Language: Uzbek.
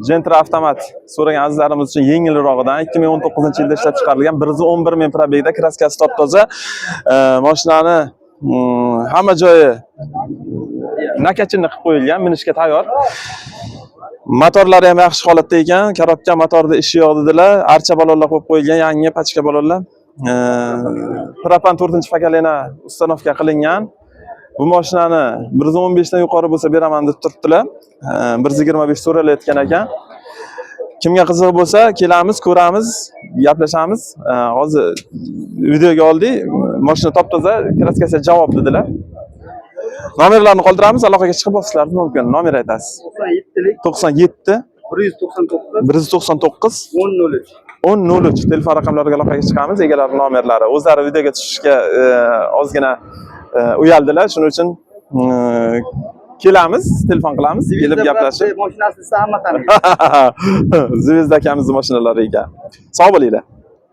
Gentra avtomat so'ragan azizlarimiz uchun yengilroqdan 2019-yilda ishlab chiqarilgan 111 ming probegda kraskasi top-toza. Mashinani hamma joyi nakachinni qilib qo'yilgan, minishga tayyor. Motorlari ham yaxshi holatda ekan. Korobka motorda ishi yo'q dedilar. Archa balonlar qo'yib qo'yilgan, yangi pachka balonlar. Propan 4-pokoleniya ustanovka qilingan. Bu mashinani 115 dan yuqori bo'lsa beraman deb turibdilar. 125 so'ralayotgan ekan. Kimga qiziq bo'lsa, kelamiz, ko'ramiz, gaplashamiz. Hozir videoga oldik. Mashina top-toza, kraskasi javob dedilar. Nomerlarni qoldiramiz, aloqaga chiqib olishlaringiz mumkin. Nomer aytasiz. 97 199 1003 telefon raqamlariga aloqaga chiqamiz. Egalari nomerlari. O'zlari videoga tushishga ozgina uyaldilar, shuning uchun kelamiz, telefon qilamiz, kelib gaplashib. Mashinasi hamma taniydi. Zvezda akamizning mashinalari ekan. Sog' bo'linglar.